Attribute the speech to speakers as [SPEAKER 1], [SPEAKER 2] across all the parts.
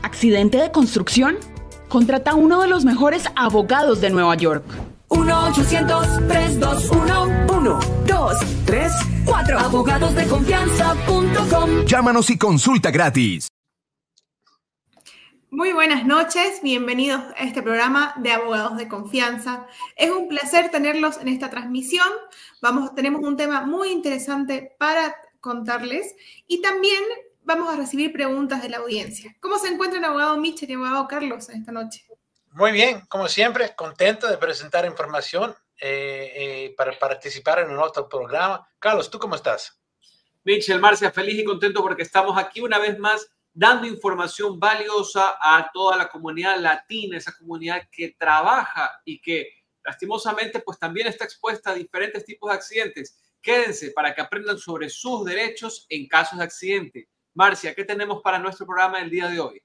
[SPEAKER 1] ¿Accidente de construcción? Contrata a uno de los mejores abogados de Nueva York.
[SPEAKER 2] 1-800-321-1234. Abogadosdeconfianza.com.
[SPEAKER 3] Llámanos y consulta gratis.
[SPEAKER 4] Muy buenas noches, bienvenidos a este programa de Abogados de Confianza. Es un placer tenerlos en esta transmisión. Tenemos un tema muy interesante para contarles y también vamos a recibir preguntas de la audiencia. ¿Cómo se encuentran, abogado Mitchell y abogado Carlos, esta noche?
[SPEAKER 5] Muy bien, como siempre, contento de presentar información para participar en un otro programa. Carlos, ¿tú cómo estás?
[SPEAKER 6] Mitchell, Marcia, feliz y contento porque estamos aquí una vez más dando información valiosa a toda la comunidad latina, esa comunidad que trabaja y que lastimosamente pues también está expuesta a diferentes tipos de accidentes. Quédense para que aprendan sobre sus derechos en casos de accidente. Marcia, ¿qué tenemos para nuestro programa el día de hoy?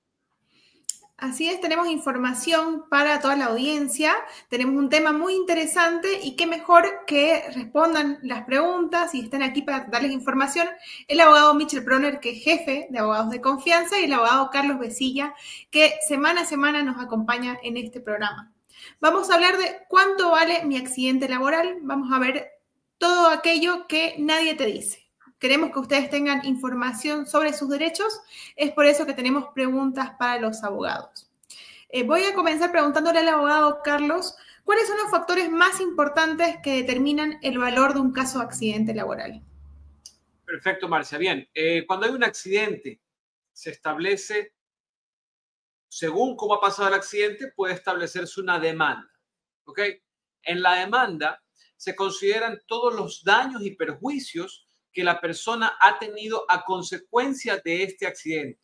[SPEAKER 4] Así es, tenemos información para toda la audiencia, tenemos un tema muy interesante y qué mejor que respondan las preguntas y estén aquí para darles información el abogado Mitchell Proner, que es jefe de Abogados de Confianza, y el abogado Carlos Besilla, que semana a semana nos acompaña en este programa. Vamos a hablar de cuánto vale mi accidente laboral, vamos a ver todo aquello que nadie te dice. Queremos que ustedes tengan información sobre sus derechos, es por eso que tenemos preguntas para los abogados. Voy a comenzar preguntándole al abogado Carlos, ¿cuáles son los factores más importantes que determinan el valor de un caso de accidente laboral?
[SPEAKER 6] Perfecto, Marcia. Bien, cuando hay un accidente, se establece, según cómo ha pasado el accidente, puede establecerse una demanda. ¿Ok? En la demanda se consideran todos los daños y perjuicios que la persona ha tenido a consecuencia de este accidente.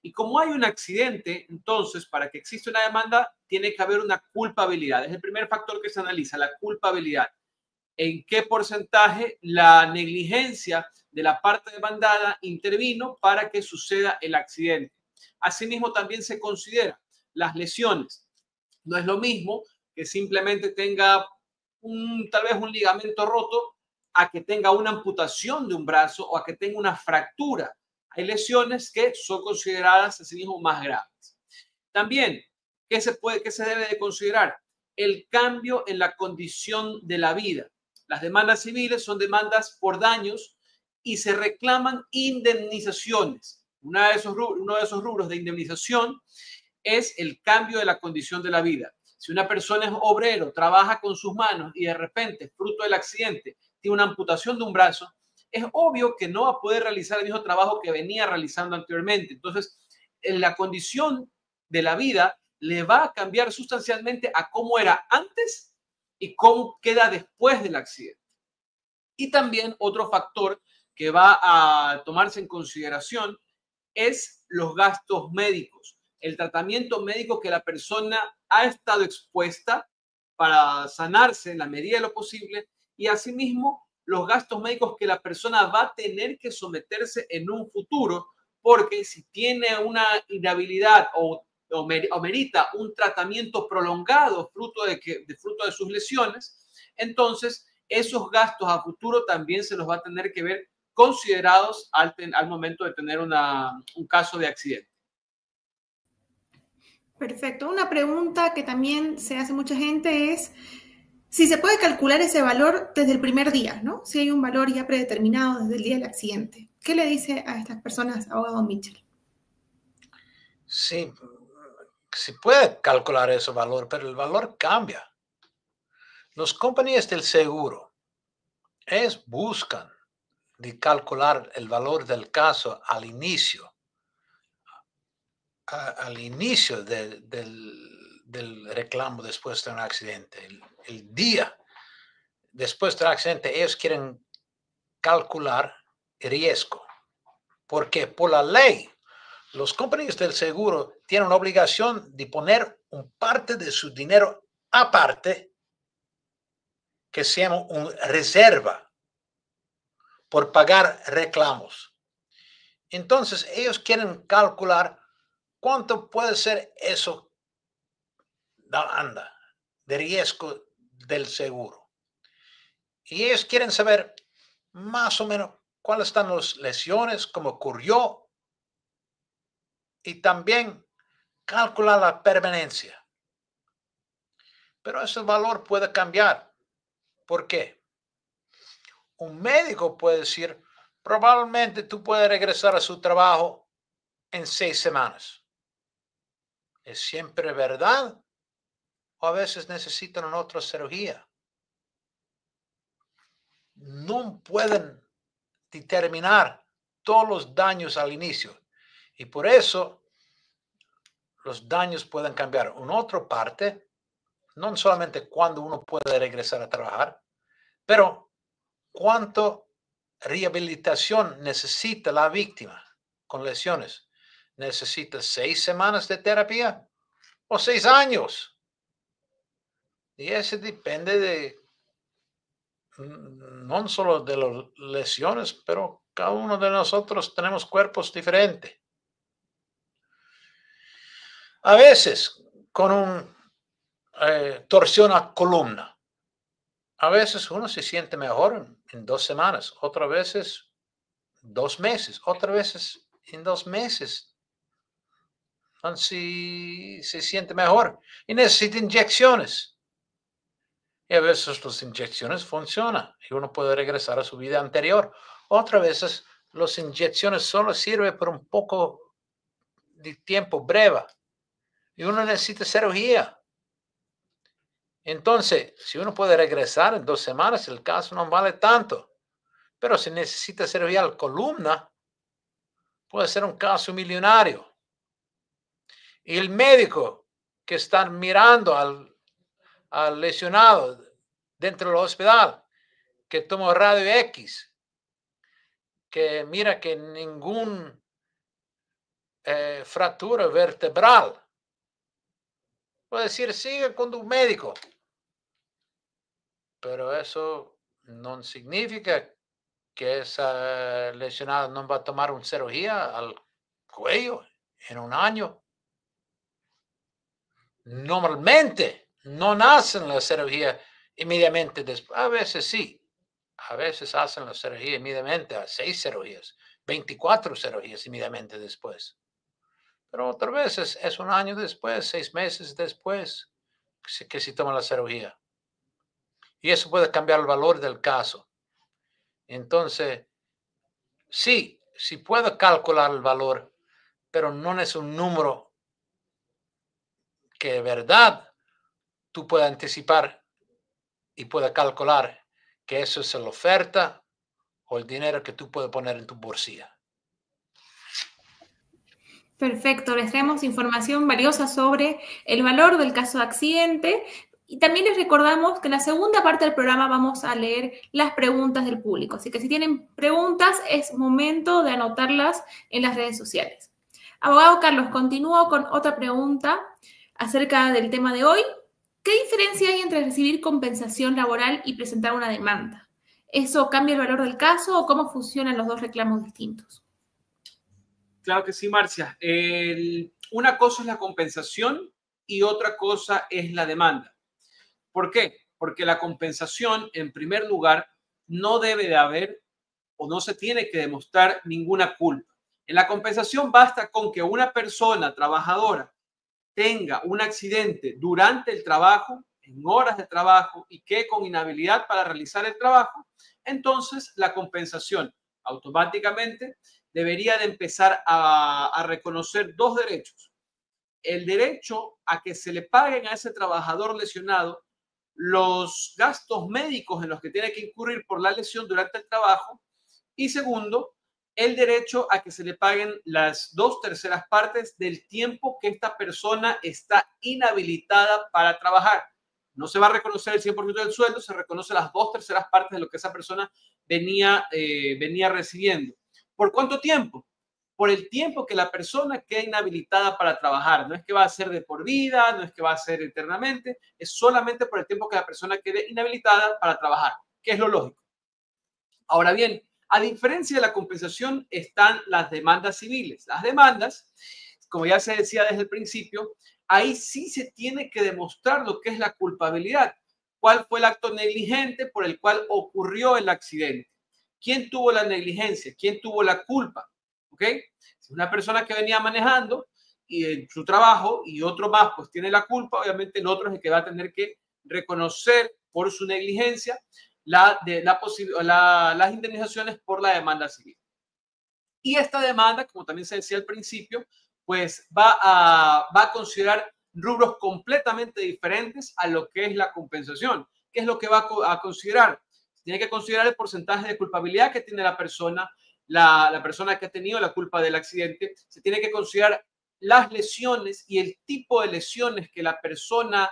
[SPEAKER 6] Y como hay un accidente, entonces, para que exista una demanda, tiene que haber una culpabilidad. Es el primer factor que se analiza, la culpabilidad. ¿En qué porcentaje la negligencia de la parte demandada intervino para que suceda el accidente? Asimismo, también se considera las lesiones. No es lo mismo que simplemente tenga tal vez un ligamento roto a que tenga una amputación de un brazo o a que tenga una fractura. Hay lesiones que son consideradas asimismo más graves. También, ¿qué se debe de considerar? El cambio en la condición de la vida. Las demandas civiles son demandas por daños y se reclaman indemnizaciones. Uno de esos rubros de indemnización es el cambio de la condición de la vida. Si una persona es obrero, trabaja con sus manos y de repente, fruto del accidente, tiene una amputación de un brazo, es obvio que no va a poder realizar el mismo trabajo que venía realizando anteriormente. Entonces, la condición de la vida le va a cambiar sustancialmente a cómo era antes y cómo queda después del accidente. Y también otro factor que va a tomarse en consideración es los gastos médicos, el tratamiento médico que la persona ha estado expuesta para sanarse en la medida de lo posible y asimismo los gastos médicos que la persona va a tener que someterse en un futuro, porque si tiene una inhabilidad o merita un tratamiento prolongado fruto de sus lesiones, entonces esos gastos a futuro también se los va a tener que ver considerados al momento de tener un caso de accidente.
[SPEAKER 4] Perfecto. Una pregunta que también se hace mucha gente es si se puede calcular ese valor desde el primer día, ¿no? Si hay un valor ya predeterminado desde el día del accidente. ¿Qué le dice a estas personas, abogado Mitchell?
[SPEAKER 5] Sí, se puede calcular ese valor, pero el valor cambia. Las compañías del seguro buscan de calcular el valor del caso al inicio del reclamo después de un accidente. El día después del accidente, ellos quieren calcular el riesgo. Porque por la ley, los compañías del seguro tienen una obligación de poner un parte de su dinero aparte que se llama una reserva por pagar reclamos. Entonces, ellos quieren calcular cuánto puede ser eso de riesgo del seguro. Y ellos quieren saber más o menos cuáles están las lesiones, cómo ocurrió, y también calcula la permanencia. Pero ese valor puede cambiar. ¿Por qué? Un médico puede decir, probablemente tú puedes regresar a su trabajo en 6 semanas. ¿Es siempre verdad? ¿O a veces necesitan una otra cirugía? No pueden determinar todos los daños al inicio. Y por eso los daños pueden cambiar. En otra parte, no solamente cuando uno puede regresar a trabajar, pero cuánto rehabilitación necesita la víctima con lesiones. ¿Necesita 6 semanas de terapia o 6 años? Y eso depende de no solo de las lesiones, pero cada uno de nosotros tenemos cuerpos diferentes. A veces con un torsión a columna, a veces uno se siente mejor en 2 semanas, otras veces 2 meses, otras veces en 2 meses. Entonces se siente mejor y necesita inyecciones. Y a veces las inyecciones funcionan y uno puede regresar a su vida anterior. Otras veces las inyecciones solo sirven por un poco de tiempo breve y uno necesita cirugía. Entonces, si uno puede regresar en 2 semanas, el caso no vale tanto. Pero si necesita cirugía a la columna, puede ser un caso millonario. Y el médico que está mirando al lesionado dentro del hospital, que toma radio X, que mira que ningún fractura vertebral, puede decir, sigue con tu médico. Pero eso no significa que esa lesionada no va a tomar una cirugía al cuello en 1 año. Normalmente no hacen la cirugía inmediatamente después. A veces sí. A veces hacen la cirugía inmediatamente a 6 cirugías, 24 cirugías inmediatamente después. Pero otras veces es 1 año después, 6 meses después que se toma la cirugía. Y eso puede cambiar el valor del caso. Entonces, sí puedo calcular el valor, pero no es un número que de verdad tú puedas anticipar y puedas calcular que eso es la oferta o el dinero que tú puedes poner en tu bolsillo.
[SPEAKER 4] Perfecto, les traemos información valiosa sobre el valor del caso de accidente. Y también les recordamos que en la segunda parte del programa vamos a leer las preguntas del público. Así que si tienen preguntas, es momento de anotarlas en las redes sociales. Abogado Carlos, continúo con otra pregunta acerca del tema de hoy. ¿Qué diferencia hay entre recibir compensación laboral y presentar una demanda? ¿Eso cambia el valor del caso o cómo funcionan los dos reclamos distintos?
[SPEAKER 6] Claro que sí, Marcia. Una cosa es la compensación y otra cosa es la demanda. ¿Por qué? Porque la compensación, en primer lugar, no debe de haber o no se tiene que demostrar ninguna culpa. En la compensación basta con que una persona trabajadora tenga un accidente durante el trabajo, en horas de trabajo y quede con inhabilidad para realizar el trabajo, entonces la compensación automáticamente debería de empezar a reconocer 2 derechos. El derecho a que se le paguen a ese trabajador lesionado los gastos médicos en los que tiene que incurrir por la lesión durante el trabajo. Y segundo, el derecho a que se le paguen las 2/3 partes del tiempo que esta persona está inhabilitada para trabajar. No se va a reconocer el 100% del sueldo, se reconoce las 2/3 partes de lo que esa persona venía recibiendo. ¿Por cuánto tiempo? Por el tiempo que la persona quede inhabilitada para trabajar. No es que va a ser de por vida, no es que va a ser eternamente, es solamente por el tiempo que la persona quede inhabilitada para trabajar, que es lo lógico. Ahora bien, a diferencia de la compensación están las demandas civiles. Las demandas, como ya se decía desde el principio, ahí sí se tiene que demostrar lo que es la culpabilidad. ¿Cuál fue el acto negligente por el cual ocurrió el accidente? ¿Quién tuvo la negligencia? ¿Quién tuvo la culpa? ¿Ok? Si una persona que venía manejando y en su trabajo y otro más pues tiene la culpa, obviamente el otro es el que va a tener que reconocer por su negligencia las indemnizaciones por la demanda civil. Y esta demanda, como también se decía al principio, pues va a considerar rubros completamente diferentes a lo que es la compensación. ¿Qué es lo que va a considerar? Tiene que considerar el porcentaje de culpabilidad que tiene la persona, la persona que ha tenido la culpa del accidente. Se tiene que considerar las lesiones y el tipo de lesiones que la persona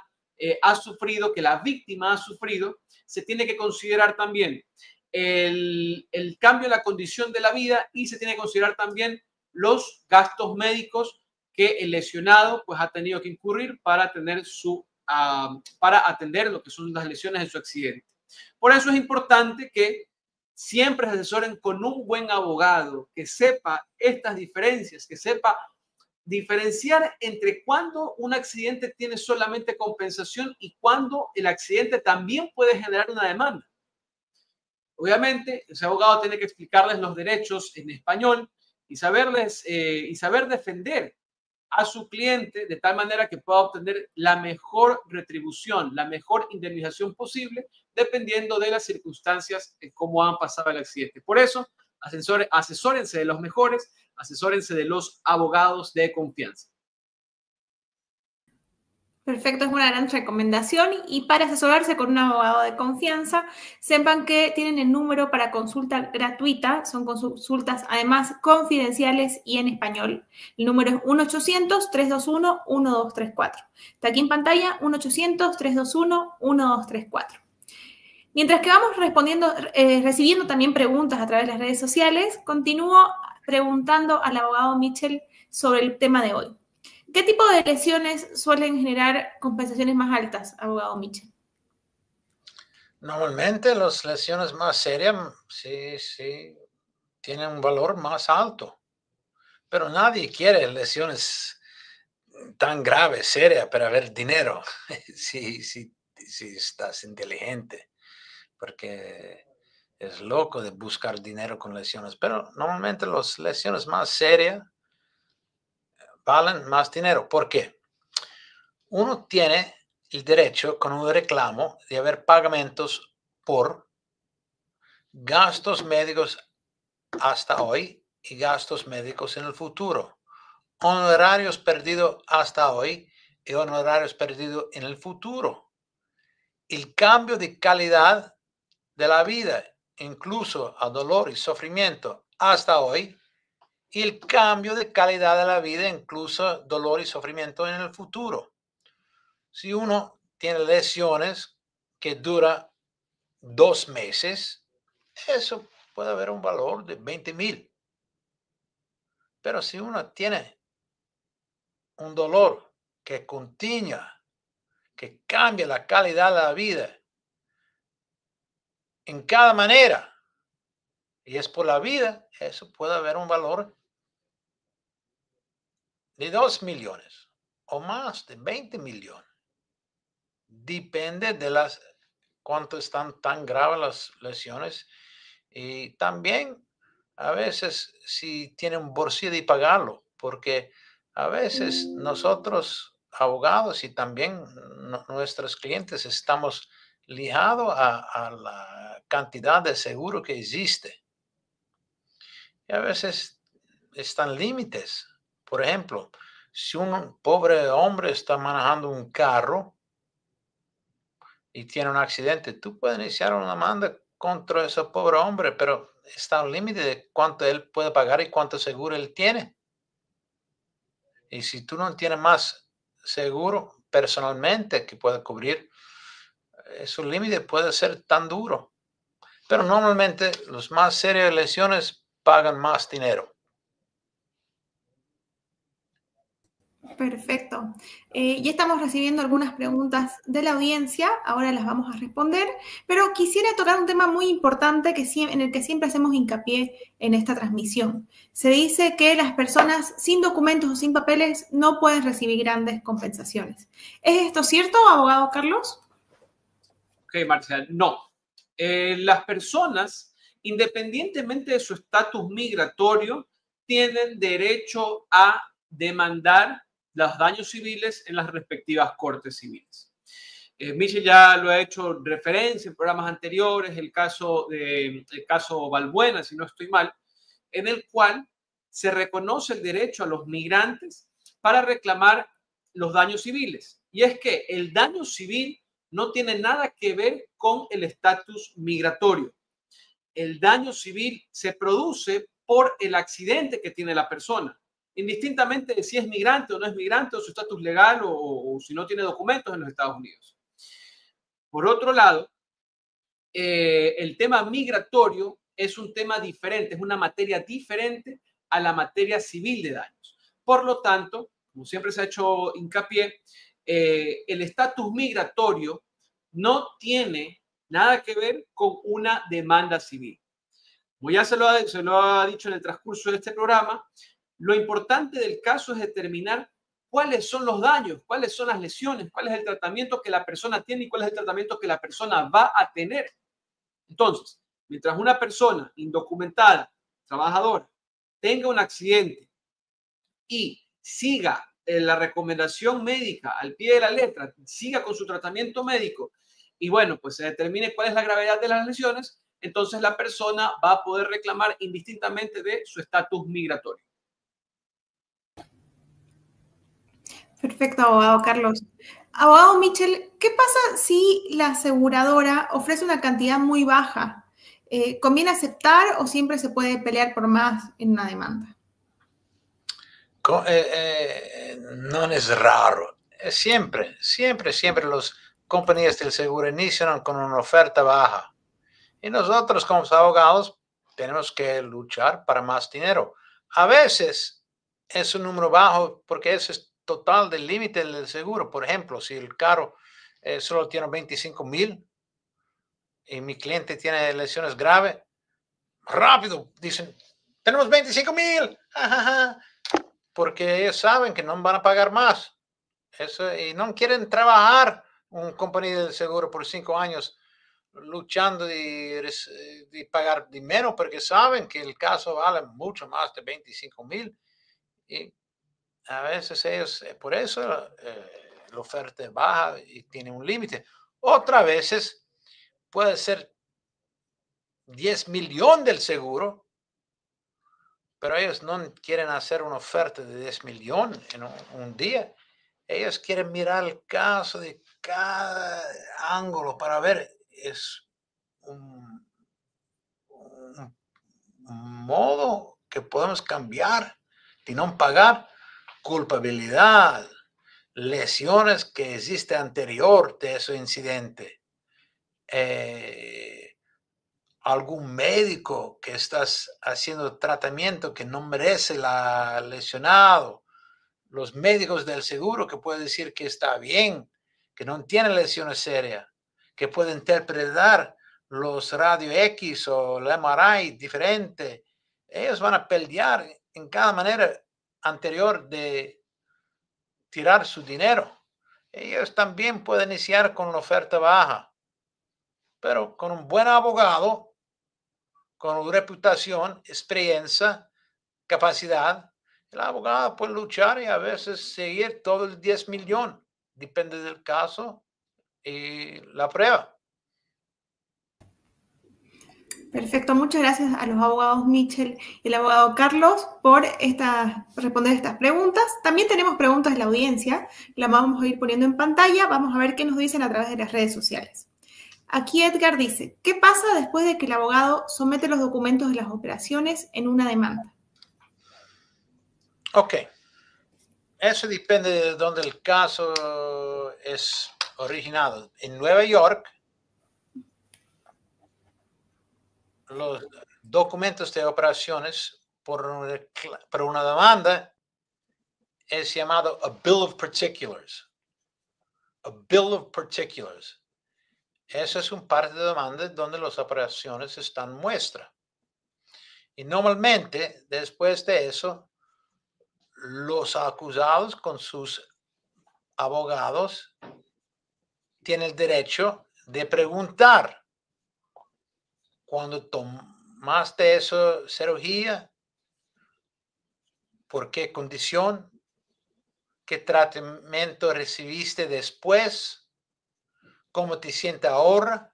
[SPEAKER 6] ha sufrido, que la víctima ha sufrido. Se tiene que considerar también el cambio en la condición de la vida y se tiene que considerar también los gastos médicos que el lesionado pues ha tenido que incurrir para atender lo que son las lesiones de su accidente. Por eso es importante que siempre se asesoren con un buen abogado que sepa estas diferencias, que sepa diferenciar entre cuando un accidente tiene solamente compensación y cuando el accidente también puede generar una demanda. Obviamente, ese abogado tiene que explicarles los derechos en español y saber defender a su cliente de tal manera que pueda obtener la mejor retribución, la mejor indemnización posible, dependiendo de las circunstancias en cómo han pasado el accidente. Por eso, asesórense de los mejores, asesórense de los abogados de confianza.
[SPEAKER 4] Perfecto, es una gran recomendación. Y para asesorarse con un abogado de confianza, sepan que tienen el número para consulta gratuita. Son consultas además confidenciales y en español. El número es 1-800-321-1234. Está aquí en pantalla, 1-800-321-1234. Mientras que vamos recibiendo también preguntas a través de las redes sociales, continúo preguntando al abogado Mitchell sobre el tema de hoy. ¿Qué tipo de lesiones suelen generar compensaciones más altas, abogado Mitchell?
[SPEAKER 5] Normalmente las lesiones más serias sí tienen un valor más alto, pero nadie quiere lesiones tan graves, serias, para ver dinero, si estás inteligente, porque es loco de buscar dinero con lesiones, pero normalmente las lesiones más serias valen más dinero. ¿Por qué? Uno tiene el derecho con un reclamo de haber pagamentos por gastos médicos hasta hoy y gastos médicos en el futuro, honorarios perdidos hasta hoy y honorarios perdidos en el futuro, el cambio de calidad de la vida, incluso a dolor y sufrimiento hasta hoy, y el cambio de calidad de la vida, incluso dolor y sufrimiento en el futuro. Si uno tiene lesiones que duran 2 meses, eso puede haber un valor de 20,000. Pero si uno tiene un dolor que continúa, que cambia la calidad de la vida en cada manera, y es por la vida, eso puede haber un valor de 2 millones o más, de 20 millones. Depende de cuánto están tan graves las lesiones, y también a veces si tienen un bolsillo de pagarlo, porque a veces nosotros abogados y también nuestros clientes estamos ligados a la cantidad de seguro que existe, y a veces están límites. Por ejemplo, si un pobre hombre está manejando un carro y tiene un accidente, tú puedes iniciar una demanda contra ese pobre hombre, pero está un límite de cuánto él puede pagar y cuánto seguro él tiene. Y si tú no tienes más seguro personalmente que pueda cubrir, ese límite puede ser tan duro. Pero normalmente las más serias lesiones pagan más dinero.
[SPEAKER 4] Perfecto. Ya estamos recibiendo algunas preguntas de la audiencia, ahora las vamos a responder, pero quisiera tocar un tema muy importante en el que siempre hacemos hincapié en esta transmisión. Se dice que las personas sin documentos o sin papeles no pueden recibir grandes compensaciones. ¿Es esto cierto, abogado Carlos?
[SPEAKER 6] Ok, Marcia, no. Las personas, independientemente de su estatus migratorio, tienen derecho a demandar los daños civiles en las respectivas cortes civiles. Michel ya lo ha hecho referencia en programas anteriores, el caso Balbuena, si no estoy mal, en el cual se reconoce el derecho a los migrantes para reclamar los daños civiles. Y es que el daño civil no tiene nada que ver con el estatus migratorio. El daño civil se produce por el accidente que tiene la persona, indistintamente de si es migrante o no es migrante, o su estatus legal o si no tiene documentos en los Estados Unidos. Por otro lado, el tema migratorio es un tema diferente, es una materia diferente a la materia civil de daños. Por lo tanto, como siempre se ha hecho hincapié, el estatus migratorio no tiene nada que ver con una demanda civil. Como ya se lo ha dicho en el transcurso de este programa, lo importante del caso es determinar cuáles son los daños, cuáles son las lesiones, cuál es el tratamiento que la persona tiene y cuál es el tratamiento que la persona va a tener. Entonces, mientras una persona indocumentada, trabajadora, tenga un accidente y siga la recomendación médica al pie de la letra, siga con su tratamiento médico y bueno, pues se determine cuál es la gravedad de las lesiones, entonces la persona va a poder reclamar indistintamente de su estatus migratorio.
[SPEAKER 4] Perfecto, abogado Carlos. Abogado Michel, ¿qué pasa si la aseguradora ofrece una cantidad muy baja? ¿Conviene aceptar o siempre se puede pelear por más en una demanda?
[SPEAKER 5] No es raro. Siempre los compañías del seguro inician con una oferta baja. Y nosotros como abogados tenemos que luchar para más dinero. A veces es un número bajo porque ese es total del límite del seguro. Por ejemplo, si el carro solo tiene 25,000 y mi cliente tiene lesiones graves, rápido dicen, tenemos 25,000, porque ellos saben que no van a pagar más. Y no quieren trabajar un compañía de seguro por 5 años luchando de pagar dinero porque saben que el caso vale mucho más de 25,000. Y a veces ellos, por eso la oferta es baja y tiene un límite. Otras veces puede ser 10 millones del seguro, pero ellos no quieren hacer una oferta de 10 millones en un día. Ellos quieren mirar el caso de cada ángulo para ver, es un modo que podemos cambiar de no pagar, culpabilidad, lesiones que existe anterior de ese incidente, algún médico que estás haciendo tratamiento que no merece la lesionado, los médicos del seguro que pueden decir que está bien, que no tiene lesiones serias, que puede interpretar los radio X o el MRI diferente. Ellos van a pelear en cada manera anterior de tirar su dinero. Ellos también pueden iniciar con una oferta baja, pero con un buen abogado, con una reputación, experiencia, capacidad, el abogado puede luchar y a veces seguir todo el 10 millones. Depende del caso y la prueba.
[SPEAKER 4] Perfecto, muchas gracias a los abogados Michel y el abogado Carlos por responder estas preguntas. También tenemos preguntas de la audiencia, las vamos a ir poniendo en pantalla, vamos a ver qué nos dicen a través de las redes sociales. Aquí Edgar dice, ¿qué pasa después de que el abogado somete los documentos de las operaciones en una demanda?
[SPEAKER 5] Ok, eso depende de dónde el caso es originado. En Nueva York, los documentos de operaciones por una demanda es llamado a Bill of Particulars. A Bill of Particulars. Eso es un parte de demanda donde las operaciones están muestra. Y normalmente, después de eso, los acusados con sus abogados tienen el derecho de preguntar cuando tomaste esa cirugía, por qué condición, ¿Qué tratamiento recibiste después? ¿Cómo te sientes ahora?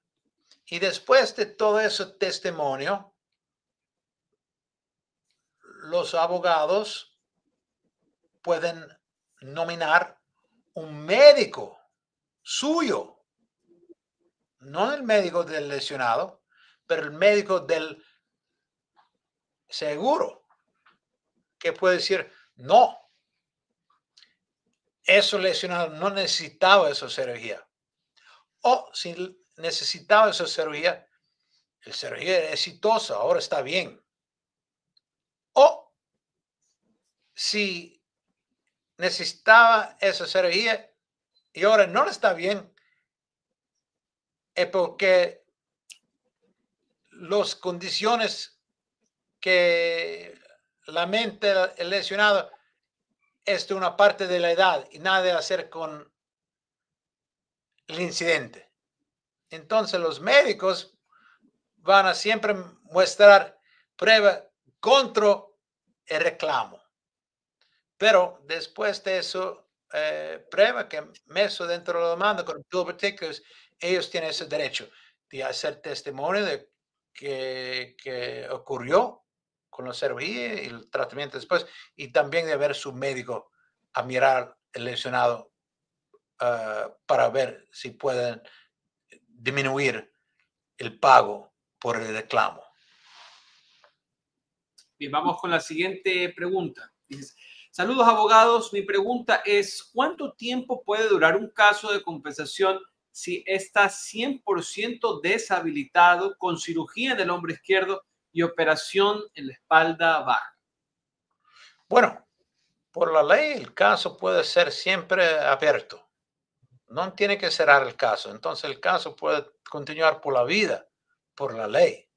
[SPEAKER 5] Y después de todo ese testimonio, los abogados pueden nominar un médico suyo, no el médico del lesionado, pero el médico del seguro, que puede decir, no, ese lesionado no necesitaba esa cirugía. O si necesitaba esa cirugía, la cirugía era exitosa, ahora está bien. O si necesitaba esa cirugía y ahora no está bien, es porque las condiciones que la mente el lesionado es de una parte de la edad y nada de hacer con el incidente. Entonces los médicos van a siempre mostrar prueba contra el reclamo. Pero después de eso, prueba que meso dentro de la demanda con bill particulars, ellos tienen ese derecho de hacer testimonio de que ocurrió con la cirugía y el tratamiento después, y también de ver su médico a mirar el lesionado para ver si pueden disminuir el pago por el reclamo.
[SPEAKER 6] Bien, vamos con la siguiente pregunta. Dices, saludos abogados, mi pregunta es, ¿cuánto tiempo puede durar un caso de compensación si está 100% deshabilitado con cirugía en el hombro izquierdo y operación en la espalda baja?
[SPEAKER 5] Bueno, por la ley el caso puede ser siempre abierto. No tiene que cerrar el caso. Entonces el caso puede continuar por la vida, por la ley.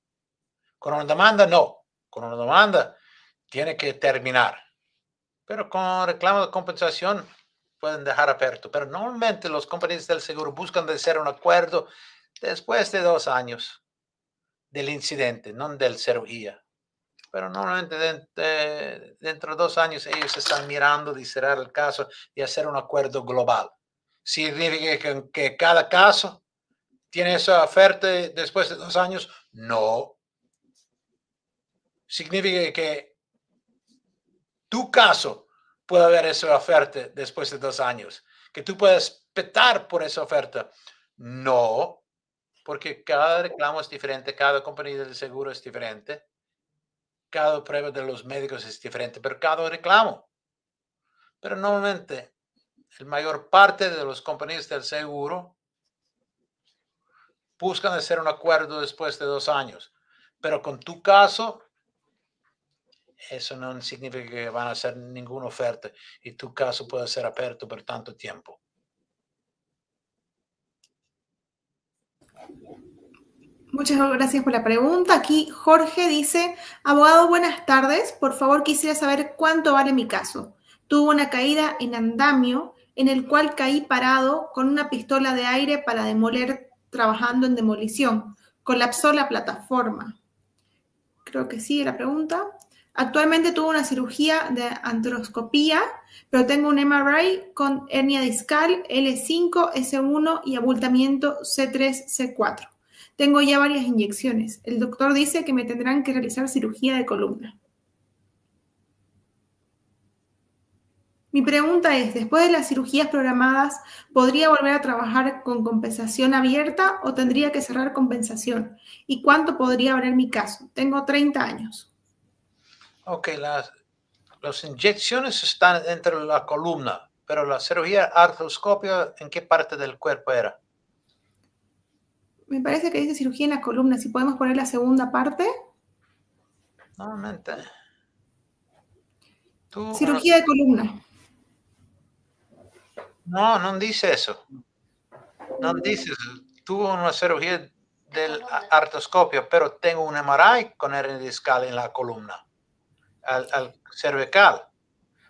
[SPEAKER 5] Con una demanda, no. Con una demanda tiene que terminar. Pero con reclamo de compensación pueden dejar abierto. Pero normalmente los compañías del seguro buscan de hacer un acuerdo después de 2 años del incidente, no del cirugía. Pero normalmente dentro de 2 años ellos están mirando de cerrar el caso y hacer un acuerdo global. ¿Significa que cada caso tiene esa oferta después de 2 años? No. Significa que tu caso puede haber esa oferta después de 2 años. Que tú puedes petar por esa oferta. No. Porque cada reclamo es diferente, cada compañía de seguro es diferente, cada prueba de los médicos es diferente, pero cada reclamo. Pero normalmente, la mayor parte de las compañías del seguro buscan hacer un acuerdo después de 2 años. Pero con tu caso, eso no significa que van a hacer ninguna oferta y tu caso puede ser abierto por tanto tiempo.
[SPEAKER 4] Muchas gracias por la pregunta. Aquí Jorge dice, abogado, buenas tardes. Por favor, quisiera saber cuánto vale mi caso. Tuve una caída en andamio en el cual caí parado con una pistola de aire para demoler trabajando en demolición. Colapsó la plataforma. Creo que sigue la pregunta. Actualmente tuve una cirugía de artroscopía, pero tengo un MRI con hernia discal, L5, S1 y abultamiento C3, C4. Tengo ya varias inyecciones. El doctor dice que me tendrán que realizar cirugía de columna. Mi pregunta es, después de las cirugías programadas, ¿podría volver a trabajar con compensación abierta o tendría que cerrar compensación? ¿Y cuánto podría valer mi caso? Tengo 30 años.
[SPEAKER 5] Ok, las inyecciones están dentro de la columna, pero la cirugía artroscopia, ¿en qué parte del cuerpo era?
[SPEAKER 4] Me parece que dice cirugía en la columna. Si podemos poner la segunda parte.
[SPEAKER 5] Normalmente.
[SPEAKER 4] Cirugía de columna.
[SPEAKER 5] No, no dice eso. No dice eso. Tuvo una cirugía del artroscopio, pero tengo un MRI con hernia discal en la columna, al cervical.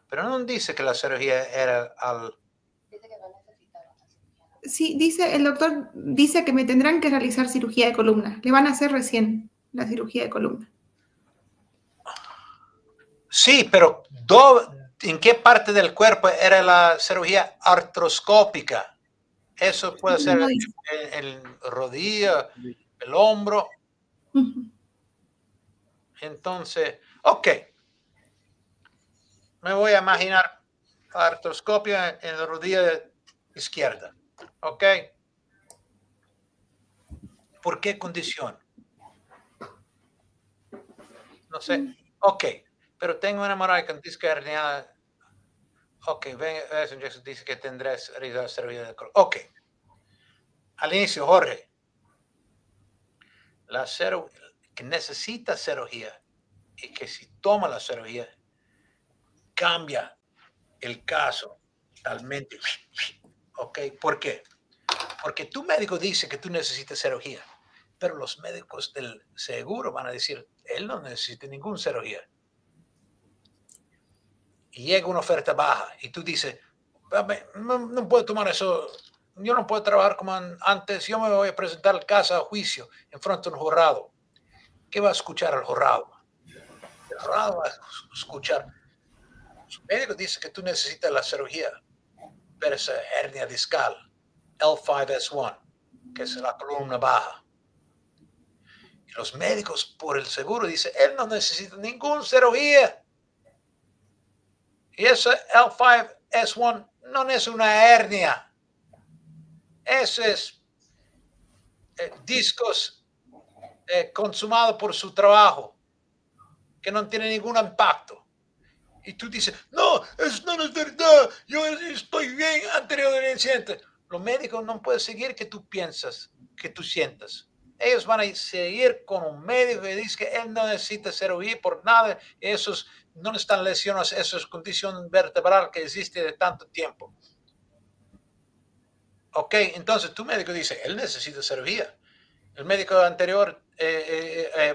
[SPEAKER 5] Pero no dice que la cirugía era al...
[SPEAKER 4] Sí, dice, el doctor dice que me tendrán que realizar cirugía de columna. Le van a hacer recién la cirugía de columna.
[SPEAKER 5] Sí, pero ¿En qué parte del cuerpo era la cirugía artroscópica? Eso puede ser el rodilla, el hombro. Entonces, ok. Me voy a imaginar la artroscopia en la rodilla izquierda. Ok. ¿Por qué condición? No sé. Ok. Pero tengo una hemorragia con disco herniada. Ok. Dice que tendrás cirugía de colon. Ok. Al inicio, Jorge. La que necesita cirugía y que si toma la cirugía cambia el caso totalmente. ¿Ok? ¿Por qué? Porque tu médico dice que tú necesitas cirugía, pero los médicos del seguro van a decir, él no necesita ninguna cirugía. Y llega una oferta baja y tú dices, no puedo tomar eso, yo no puedo trabajar como antes, yo me voy a presentar el caso a juicio en frente de un jurado. ¿Qué va a escuchar el jurado? El jurado va a escuchar, su médico dice que tú necesitas la cirugía, pero esa hernia discal, L5S1, que es la columna baja. Y los médicos por el seguro dicen, él no necesita ninguna cirugía. Y esa L5S1 no es una hernia. Eso es discos consumados por su trabajo, que no tiene ningún impacto. Y tú dices, no es verdad, yo estoy bien anterior al incidente. Los médicos no pueden seguir que tú piensas, que tú sientas. Ellos van a seguir con un médico que dice que él no necesita cirugía por nada. Esos no están lesiones, eso es condición vertebral que existe de tanto tiempo. Ok, entonces tu médico dice, él necesita cirugía. El médico anterior,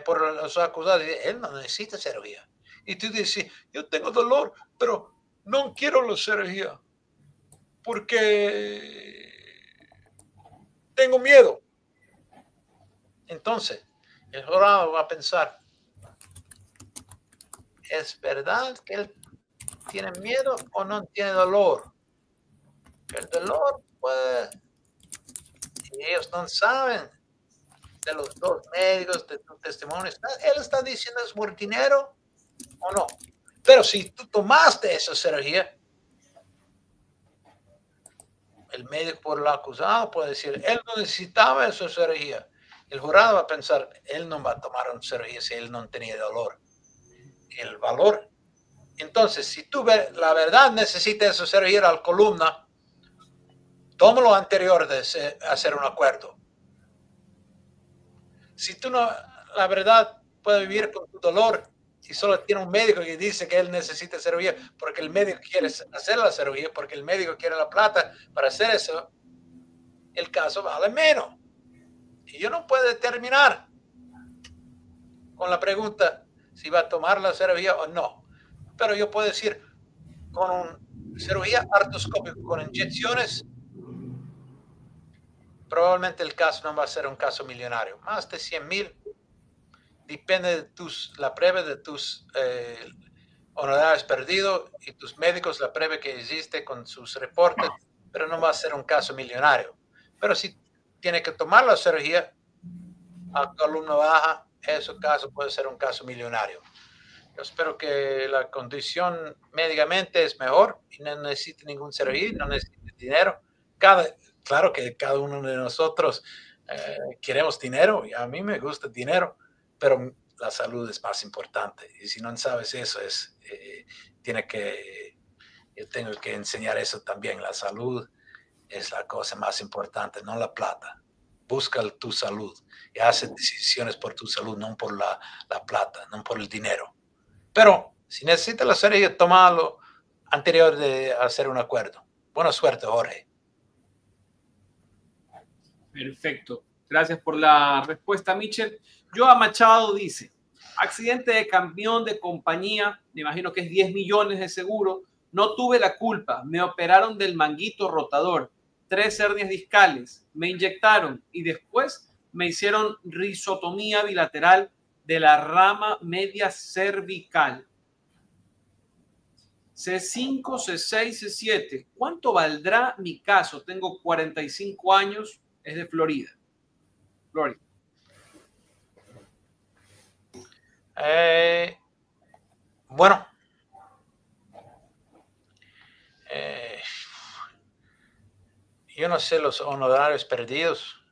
[SPEAKER 5] por los acusados, dice, él no necesita cirugía. Y tú dices, yo tengo dolor, pero no quiero la cirugía porque tengo miedo. Entonces, el jurado va a pensar, ¿es verdad que él tiene miedo o no tiene dolor? El dolor puede, y ellos no saben de los dos médicos, de tu testimonio, él está diciendo es por dinero o no. Pero si tú tomaste esa cirugía, el médico por el acusado puede decir, él no necesitaba esa cirugía. El jurado va a pensar, él no va a tomar una cirugía si él no tenía dolor. El valor. Entonces, si tú la verdad necesitas esa cirugía a la columna, toma lo anterior de hacer un acuerdo. Si tú no, la verdad, puedes vivir con tu dolor y solo tiene un médico que dice que él necesita cirugía porque el médico quiere hacer la cirugía, porque el médico quiere la plata para hacer eso, el caso vale menos. Y yo no puedo determinar con la pregunta si va a tomar la cirugía o no. Pero yo puedo decir, con una cirugía artroscópica, con inyecciones, probablemente el caso no va a ser un caso millonario. Más de 100,000. Depende de la prueba de tus honorarios perdidos y tus médicos, la prueba que existe con sus reportes, pero no va a ser un caso millonario. Pero si tiene que tomar la cirugía a columna baja, ese caso puede ser un caso millonario. Yo espero que la condición médicamente es mejor y no necesite ningún cirugía, no necesite dinero. Claro que cada uno de nosotros queremos dinero y a mí me gusta el dinero, pero la salud es más importante. Y si no sabes eso, yo tengo que enseñar eso también. La salud es la cosa más importante, no la plata. Busca tu salud y hace decisiones por tu salud, no por la plata, no por el dinero. Pero si necesitas la cirugía, tómalo anterior de hacer un acuerdo. Buena suerte, Jorge.
[SPEAKER 6] Perfecto. Gracias por la respuesta, Michel. Joa Machado dice, accidente de camión de compañía, me imagino que es 10 millones de seguro, no tuve la culpa, me operaron del manguito rotador, 3 hernias discales, me inyectaron y después me hicieron rizotomía bilateral de la rama media cervical. C5, C6, C7. ¿Cuánto valdrá mi caso? Tengo 45 años, es de Florida. Florida.
[SPEAKER 5] Bueno, yo no sé los honorarios perdidos.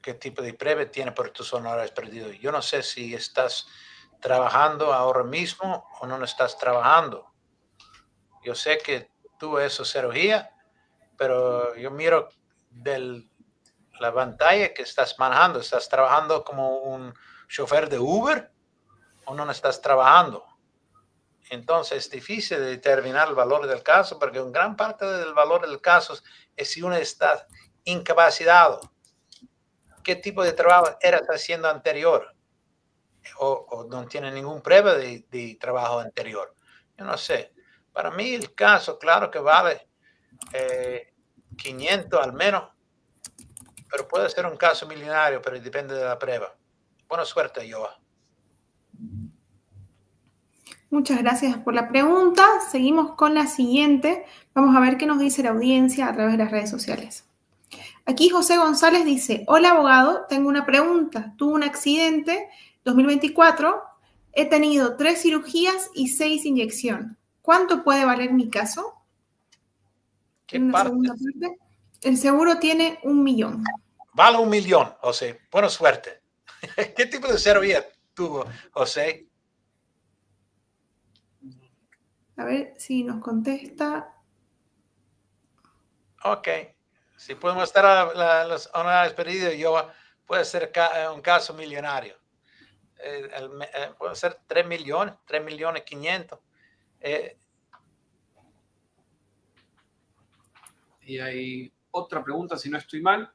[SPEAKER 5] ¿Qué tipo de prueba tiene por tus honorarios perdidos? Yo no sé si estás trabajando ahora mismo o no estás trabajando. Yo sé que tuve esa cirugía, pero yo miro de la pantalla que estás manejando. ¿Estás trabajando como un chofer de Uber o no estás trabajando? Entonces es difícil de determinar el valor del caso, porque una gran parte del valor del caso es si uno está incapacitado. ¿Qué tipo de trabajo eras haciendo anterior? O no tiene ninguna prueba de trabajo anterior. Yo no sé. Para mí el caso, claro que vale 500 al menos, pero puede ser un caso millonario, pero depende de la prueba. Buena suerte, Joa.
[SPEAKER 4] Muchas gracias por la pregunta. Seguimos con la siguiente. Vamos a ver qué nos dice la audiencia a través de las redes sociales. Aquí José González dice, hola abogado, tengo una pregunta. Tuve un accidente 2024, he tenido 3 cirugías y 6 inyecciones. ¿Cuánto puede valer mi caso?
[SPEAKER 5] ¿Qué parte?
[SPEAKER 4] El seguro tiene 1 millón.
[SPEAKER 5] Vale 1 millón, José. Buena suerte. ¿Qué tipo de cirugía tuvo, José?
[SPEAKER 4] A ver si nos contesta.
[SPEAKER 5] Ok. Si podemos estar los honorarios perdidos, yo puede ser un caso millonario. Puede ser 3 millones, 3.500.000.
[SPEAKER 6] Y hay otra pregunta, si no estoy mal.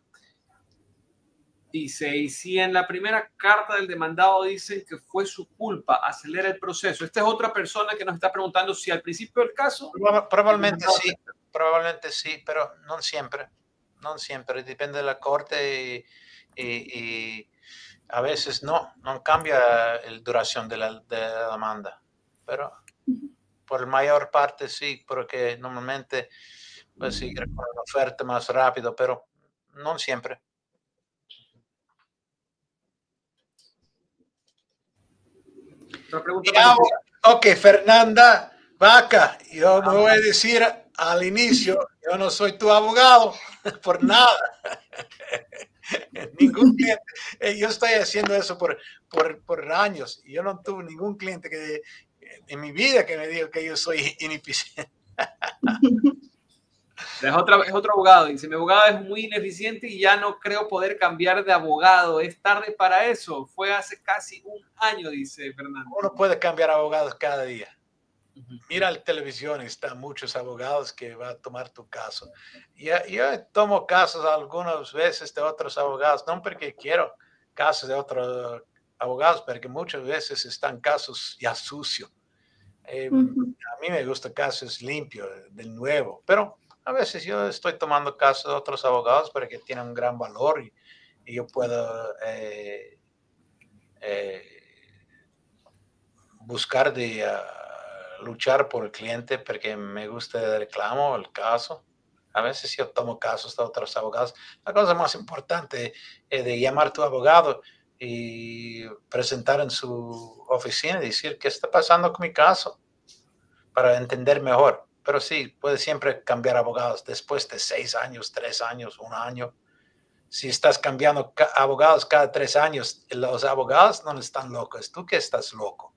[SPEAKER 6] Dice, y si en la primera carta del demandado dicen que fue su culpa, acelera el proceso. Esta es otra persona que nos está preguntando si al principio del caso...
[SPEAKER 5] Probablemente sí, pero no siempre. No siempre, depende de la corte y a veces no cambia la duración de la demanda. Pero por la mayor parte sí, porque normalmente puedes seguir con una oferta más rápido, pero no siempre.
[SPEAKER 6] Otra pregunta.
[SPEAKER 5] Ok, Fernanda Vaca, yo me voy a decir al inicio, yo no soy tu abogado por nada. Ningún cliente. Yo estoy haciendo eso por años y yo no tuve ningún cliente que en mi vida que me diga que yo soy ineficiente.
[SPEAKER 6] Es otro abogado. Dice, mi abogado es muy ineficiente y ya no creo poder cambiar de abogado. Es tarde para eso. Fue hace casi 1 año, dice Fernando.
[SPEAKER 5] Uno puede cambiar abogados cada día. Mira la televisión, están muchos abogados que van a tomar tu caso. Yo tomo casos algunas veces de otros abogados, no porque quiero casos de otros abogados, porque muchas veces están casos ya sucios. A mí me gustan casos limpios, de nuevo, pero a veces yo estoy tomando casos de otros abogados porque tienen un gran valor y yo puedo buscar de... luchar por el cliente porque me gusta el reclamo, el caso. A veces yo tomo casos de otros abogados. La cosa más importante es de llamar a tu abogado y presentar en su oficina y decir qué está pasando con mi caso para entender mejor. Pero sí, puedes siempre cambiar abogados después de 6 años, 3 años, 1 año. Si estás cambiando abogados cada 3 años, los abogados no están locos. Tú que estás loco.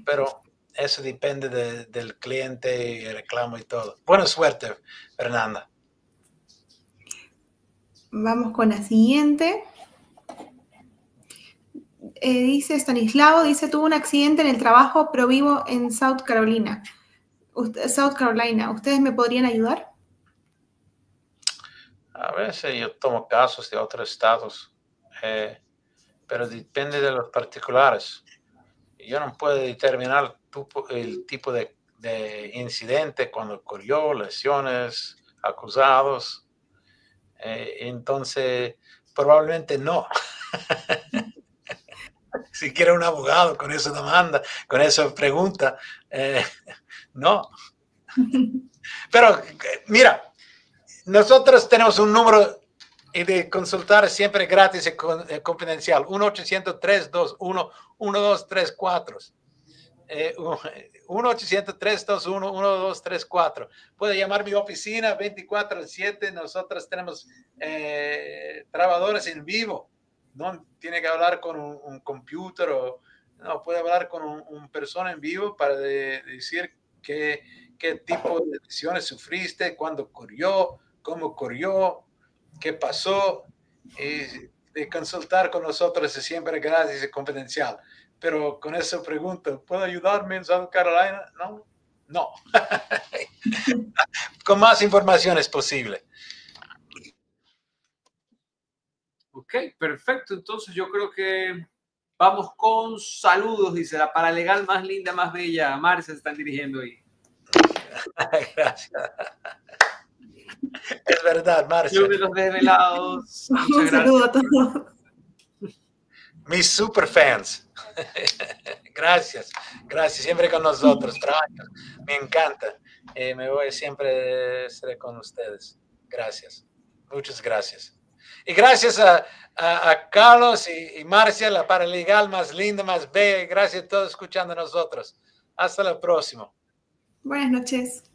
[SPEAKER 5] Pero eso depende del cliente y el reclamo y todo. Buena suerte, Fernanda.
[SPEAKER 4] Vamos con la siguiente. Dice Stanislao, tuvo un accidente en el trabajo, pero vivo en South Carolina. ¿Ustedes me podrían ayudar?
[SPEAKER 5] A veces yo tomo casos de otros estados, pero depende de los particulares. Yo no puedo determinar el tipo de incidente cuando ocurrió, lesiones, acusados. Entonces, probablemente no. Si quiere un abogado con esa demanda, con esa pregunta, no. Pero mira, nosotros tenemos un número de consultar siempre gratis y confidencial. 1-800-321-1234. 1-800-321-1234. Puede llamar a mi oficina 24/7. Nosotros tenemos trabajadores en vivo. No tiene que hablar con un computer o no, puede hablar con un persona en vivo para decir qué tipo de lesiones sufriste, cuándo ocurrió, cómo ocurrió, qué pasó. De consultar con nosotros es siempre gratis y confidencial. Pero con esa pregunta, ¿puedo ayudarme en South Carolina? No, no. Con más información es posible.
[SPEAKER 6] Ok, perfecto. Entonces yo creo que vamos con saludos, dice la paralegal más linda, más bella. Marcia se están dirigiendo ahí.
[SPEAKER 5] Gracias. Es verdad, Marcia.
[SPEAKER 6] Club de los Desvelados.
[SPEAKER 4] Un saludo a todos.
[SPEAKER 5] Mis super fans. Gracias, gracias, siempre con nosotros. Me encanta. Me voy siempre estar con ustedes. Gracias, muchas gracias. Y gracias a Carlos y Marcia, la paralegal más linda, más bella. Gracias a todos escuchando a nosotros. Hasta la próxima.
[SPEAKER 4] Buenas noches.